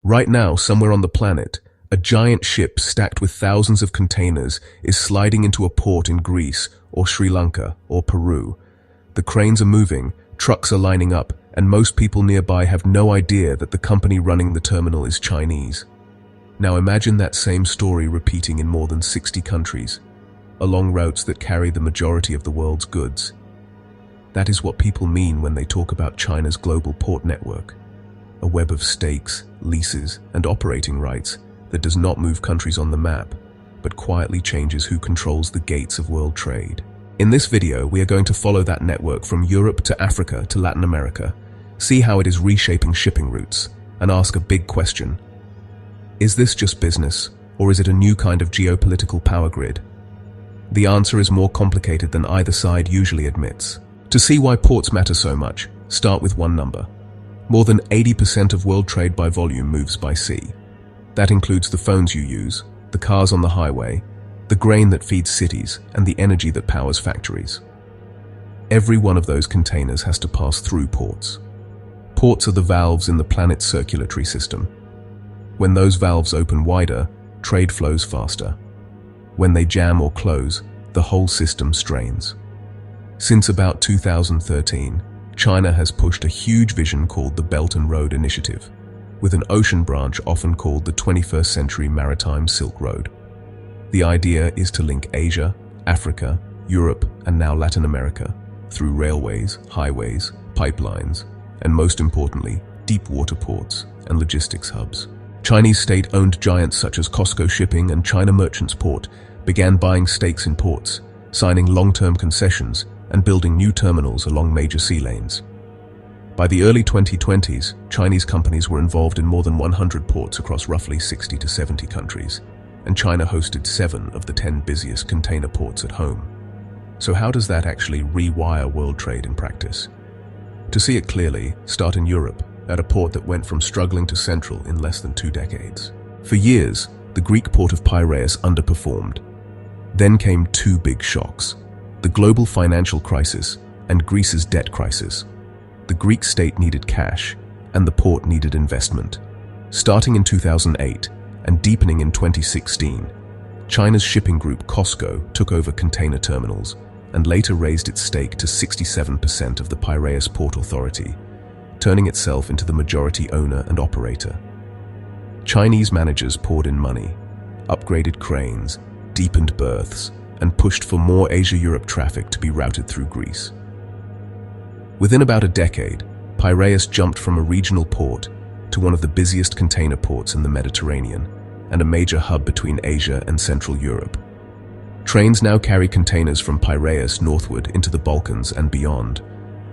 Right now, somewhere on the planet, a giant ship stacked with thousands of containers is sliding into a port in Greece or Sri Lanka or Peru. The cranes are moving, trucks are lining up, and most people nearby have no idea that the company running the terminal is Chinese. Now imagine that same story repeating in more than 60 countries, along routes that carry the majority of the world's goods. That is what people mean when they talk about China's global port network, a web of stakes, leases, and operating rights that does not move countries on the map, but quietly changes who controls the gates of world trade. In this video, we are going to follow that network from Europe to Africa to Latin America, see how it is reshaping shipping routes, and ask a big question. Is this just business, or is it a new kind of geopolitical power grid? The answer is more complicated than either side usually admits. To see why ports matter so much, start with one number. More than 80% of world trade by volume moves by sea. That includes the phones you use, the cars on the highway, the grain that feeds cities, and the energy that powers factories. Every one of those containers has to pass through ports. Ports are the valves in the planet's circulatory system. When those valves open wider, trade flows faster. When they jam or close, the whole system strains. Since about 2013, China has pushed a huge vision called the Belt and Road Initiative, with an ocean branch often called the 21st Century Maritime Silk Road. The idea is to link Asia, Africa, Europe, and now Latin America through railways, highways, pipelines, and most importantly, deep water ports and logistics hubs. Chinese state-owned giants such as COSCO Shipping and China Merchants Port began buying stakes in ports, signing long-term concessions, and building new terminals along major sea lanes. By the early 2020s, Chinese companies were involved in more than 100 ports across roughly 60 to 70 countries, and China hosted 7 of the 10 busiest container ports at home. So how does that actually rewire world trade in practice? To see it clearly, start in Europe, at a port that went from struggling to central in less than 2 decades. For years, the Greek port of Piraeus underperformed. Then came 2 big shocks: the global financial crisis and Greece's debt crisis. The Greek state needed cash, and the port needed investment. Starting in 2008 and deepening in 2016, China's shipping group COSCO took over container terminals and later raised its stake to 67% of the Piraeus Port Authority, turning itself into the majority owner and operator. Chinese managers poured in money, upgraded cranes, deepened berths, and pushed for more Asia-Europe traffic to be routed through Greece. Within about a decade, Piraeus jumped from a regional port to one of the busiest container ports in the Mediterranean and a major hub between Asia and Central Europe. Trains now carry containers from Piraeus northward into the Balkans and beyond,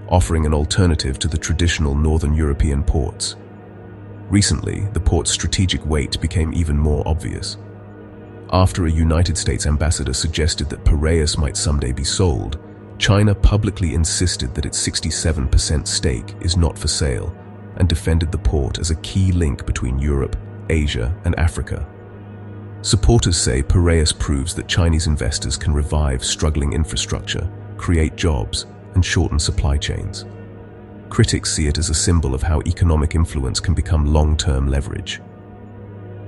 offering an alternative to the traditional Northern European ports. Recently, the port's strategic weight became even more obvious. After a United States ambassador suggested that Piraeus might someday be sold, China publicly insisted that its 67% stake is not for sale and defended the port as a key link between Europe, Asia, and Africa. Supporters say Piraeus proves that Chinese investors can revive struggling infrastructure, create jobs, and shorten supply chains. Critics see it as a symbol of how economic influence can become long-term leverage.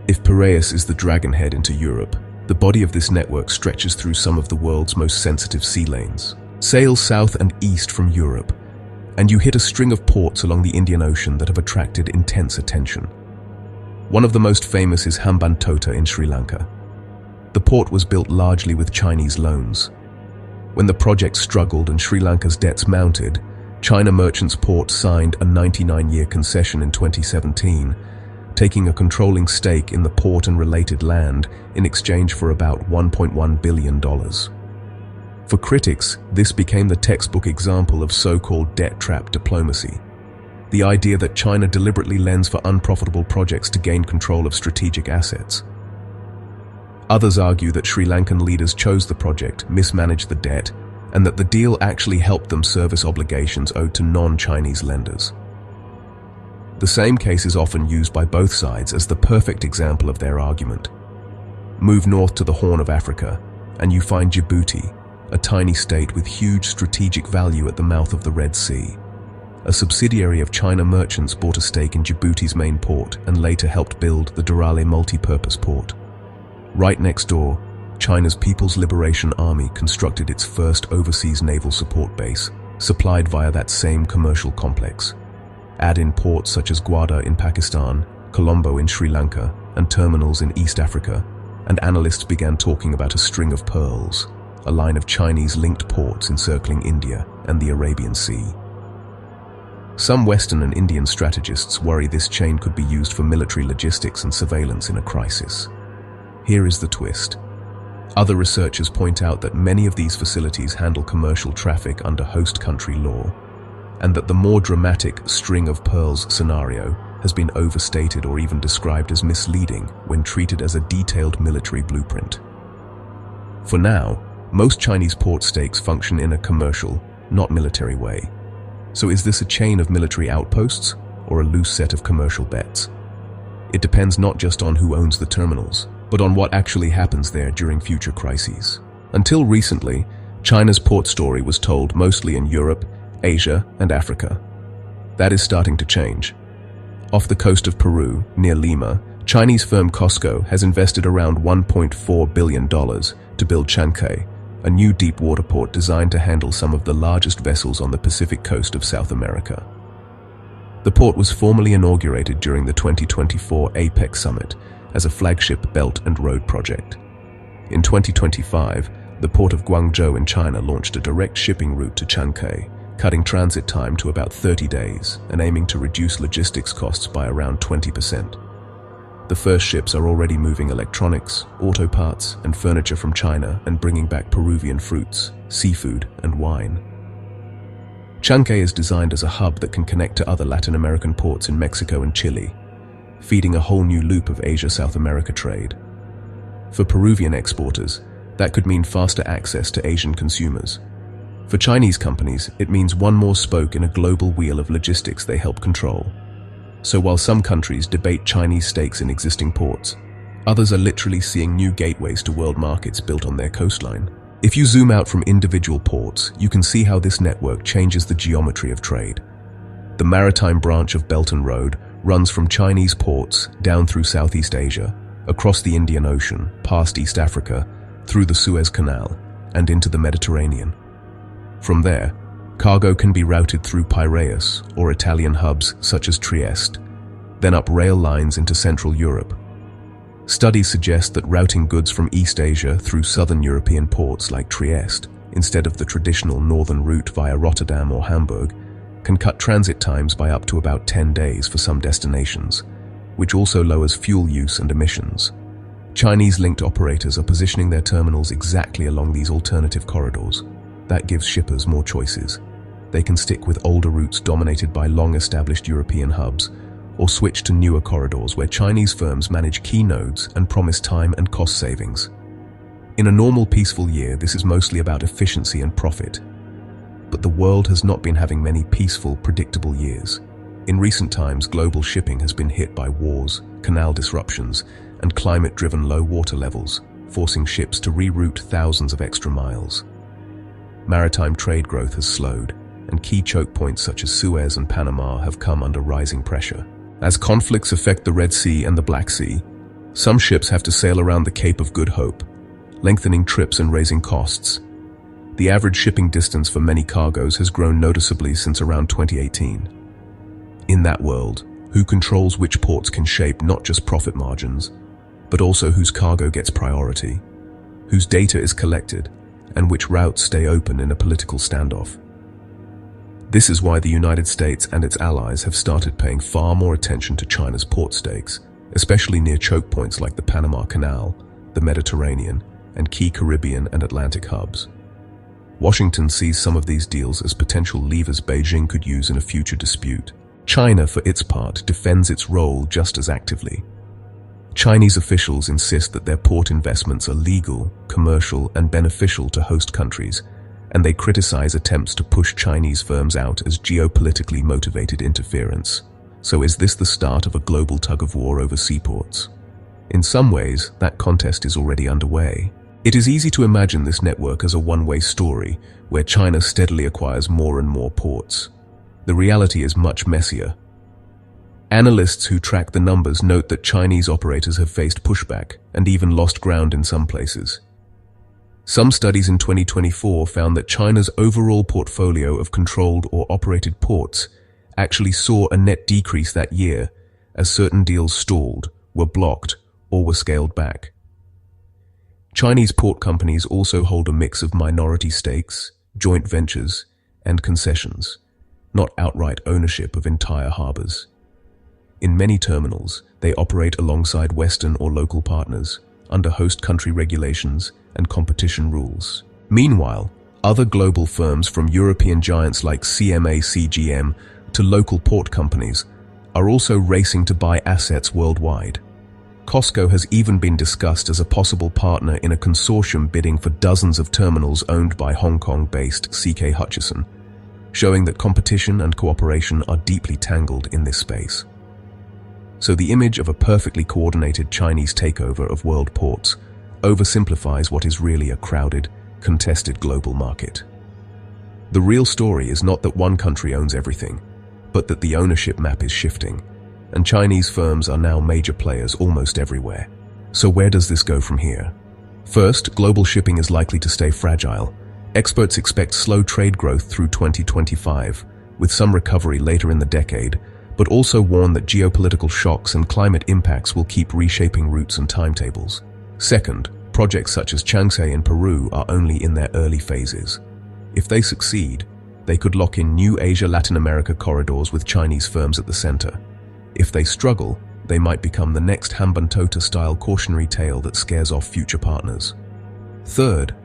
If Piraeus is the dragonhead into Europe, the body of this network stretches through some of the world's most sensitive sea lanes. Sail south and east from Europe, and you hit a string of ports along the Indian Ocean that have attracted intense attention. One of the most famous is Hambantota in Sri Lanka. The port was built largely with Chinese loans. When the project struggled and Sri Lanka's debts mounted, China Merchants Port signed a 99-year concession in 2017, taking a controlling stake in the port and related land in exchange for about $1.1 billion. For critics, this became the textbook example of so-called debt trap diplomacy, the idea that China deliberately lends for unprofitable projects to gain control of strategic assets. Others argue that Sri Lankan leaders chose the project, mismanaged the debt, and that the deal actually helped them service obligations owed to non-Chinese lenders. The same case is often used by both sides as the perfect example of their argument. Move north to the Horn of Africa, and you find Djibouti, a tiny state with huge strategic value at the mouth of the Red Sea. a subsidiary of China Merchants bought a stake in Djibouti's main port and later helped build the Darale multi-purpose port. Right next door, China's People's Liberation Army constructed its first overseas naval support base, supplied via that same commercial complex. Add in ports such as Gwadar in Pakistan, Colombo in Sri Lanka, and terminals in East Africa, and analysts began talking about a string of pearls, a line of Chinese-linked ports encircling India and the Arabian Sea. Some Western and Indian strategists worry this chain could be used for military logistics and surveillance in a crisis. Here is the twist. Other researchers point out that many of these facilities handle commercial traffic under host country law, and that the more dramatic string of pearls scenario has been overstated or even described as misleading when treated as a detailed military blueprint. For now, most Chinese port stakes function in a commercial, not military way. So is this a chain of military outposts or a loose set of commercial bets? It depends not just on who owns the terminals, but on what actually happens there during future crises. Until recently, China's port story was told mostly in Europe, Asia, and Africa. That is starting to change. Off the coast of Peru, near Lima, Chinese firm COSCO has invested around $1.4 billion to build Chancay, a new deep water port designed to handle some of the largest vessels on the Pacific coast of South America. The port was formally inaugurated during the 2024 APEC summit as a flagship belt and road project. In 2025, the port of Guangzhou in China launched a direct shipping route to Chancay, cutting transit time to about 30 days and aiming to reduce logistics costs by around 20%. The first ships are already moving electronics, auto parts, and furniture from China and bringing back Peruvian fruits, seafood, and wine. Chancay is designed as a hub that can connect to other Latin American ports in Mexico and Chile, feeding a whole new loop of Asia-South America trade. For Peruvian exporters, that could mean faster access to Asian consumers. For Chinese companies, it means one more spoke in a global wheel of logistics they help control. So while some countries debate Chinese stakes in existing ports, others are literally seeing new gateways to world markets built on their coastline. If you zoom out from individual ports, you can see how this network changes the geometry of trade. The maritime branch of Belt and Road runs from Chinese ports down through Southeast Asia, across the Indian Ocean, past East Africa, through the Suez Canal, and into the Mediterranean. From there, cargo can be routed through Piraeus or Italian hubs such as Trieste, then up rail lines into Central Europe. Studies suggest that routing goods from East Asia through southern European ports like Trieste, instead of the traditional northern route via Rotterdam or Hamburg, can cut transit times by up to about 10 days for some destinations, which also lowers fuel use and emissions. Chinese-linked operators are positioning their terminals exactly along these alternative corridors. That gives shippers more choices. They can stick with older routes dominated by long-established European hubs, or switch to newer corridors where Chinese firms manage key nodes and promise time and cost savings. In a normal peaceful year, this is mostly about efficiency and profit. But the world has not been having many peaceful, predictable years. In recent times, global shipping has been hit by wars, canal disruptions, and climate-driven low water levels, forcing ships to reroute thousands of extra miles. Maritime trade growth has slowed, and key choke points such as Suez and Panama have come under rising pressure. As conflicts affect the Red Sea and the Black Sea, some ships have to sail around the Cape of Good Hope, lengthening trips and raising costs. The average shipping distance for many cargoes has grown noticeably since around 2018. In that world, who controls which ports can shape not just profit margins, but also whose cargo gets priority, whose data is collected, and which routes stay open in a political standoff. This is why the United States and its allies have started paying far more attention to China's port stakes, especially near choke points like the Panama Canal, the Mediterranean, and key Caribbean and Atlantic hubs. Washington sees some of these deals as potential levers Beijing could use in a future dispute. China, for its part, defends its role just as actively. Chinese officials insist that their port investments are legal, commercial, and beneficial to host countries, and they criticize attempts to push Chinese firms out as geopolitically motivated interference. So is this the start of a global tug-of-war over seaports? In some ways, that contest is already underway. It is easy to imagine this network as a one-way story, where China steadily acquires more and more ports. The reality is much messier. Analysts who track the numbers note that Chinese operators have faced pushback and even lost ground in some places. Some studies in 2024 found that China's overall portfolio of controlled or operated ports actually saw a net decrease that year as certain deals stalled, were blocked, or were scaled back. Chinese port companies also hold a mix of minority stakes, joint ventures, and concessions, not outright ownership of entire harbors. In many terminals, they operate alongside Western or local partners, under host country regulations and competition rules. Meanwhile, other global firms from European giants like CMA-CGM to local port companies are also racing to buy assets worldwide. COSCO has even been discussed as a possible partner in a consortium bidding for dozens of terminals owned by Hong Kong-based CK Hutchison, showing that competition and cooperation are deeply tangled in this space. So the image of a perfectly coordinated Chinese takeover of world ports oversimplifies what is really a crowded, contested global market. The real story is not that one country owns everything, but that the ownership map is shifting, and Chinese firms are now major players almost everywhere. So where does this go from here? First, global shipping is likely to stay fragile. Experts expect slow trade growth through 2025, with some recovery later in the decade, but also warn that geopolitical shocks and climate impacts will keep reshaping routes and timetables. Second, projects such as Chancay in Peru are only in their early phases. If they succeed, they could lock in new Asia-Latin America corridors with Chinese firms at the center. If they struggle, they might become the next Hambantota-style cautionary tale that scares off future partners. Third,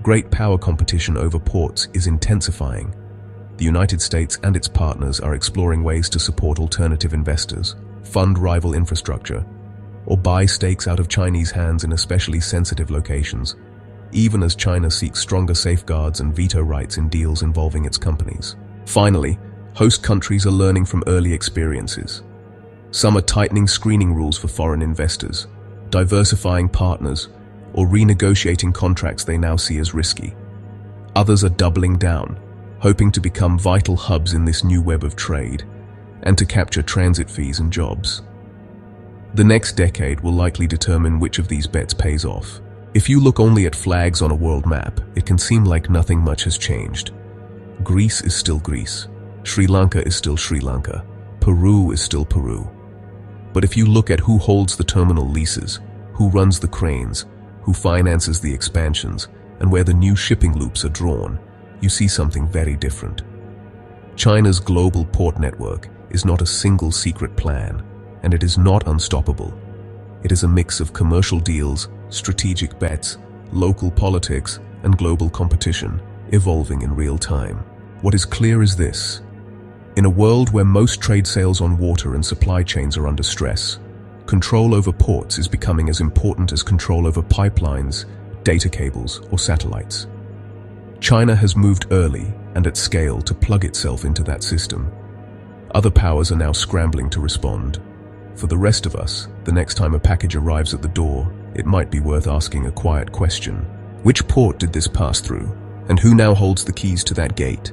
great power competition over ports is intensifying. The United States and its partners are exploring ways to support alternative investors, fund rival infrastructure, or buy stakes out of Chinese hands in especially sensitive locations, even as China seeks stronger safeguards and veto rights in deals involving its companies. Finally, host countries are learning from early experiences. Some are tightening screening rules for foreign investors, diversifying partners, or renegotiating contracts they now see as risky. Others are doubling down, hoping to become vital hubs in this new web of trade, and to capture transit fees and jobs. The next decade will likely determine which of these bets pays off. If you look only at flags on a world map, it can seem like nothing much has changed. Greece is still Greece. Sri Lanka is still Sri Lanka. Peru is still Peru. But if you look at who holds the terminal leases, who runs the cranes, who finances the expansions, and where the new shipping loops are drawn, you see something very different. China's global port network is not a single secret plan, and it is not unstoppable. It is a mix of commercial deals, strategic bets, local politics, and global competition, evolving in real time. What is clear is this: in a world where most trade sails on water and supply chains are under stress, control over ports is becoming as important as control over pipelines, data cables, or satellites. China has moved early and at scale to plug itself into that system. Other powers are now scrambling to respond. For the rest of us, the next time a package arrives at the door, it might be worth asking a quiet question. Which port did this pass through? And who now holds the keys to that gate?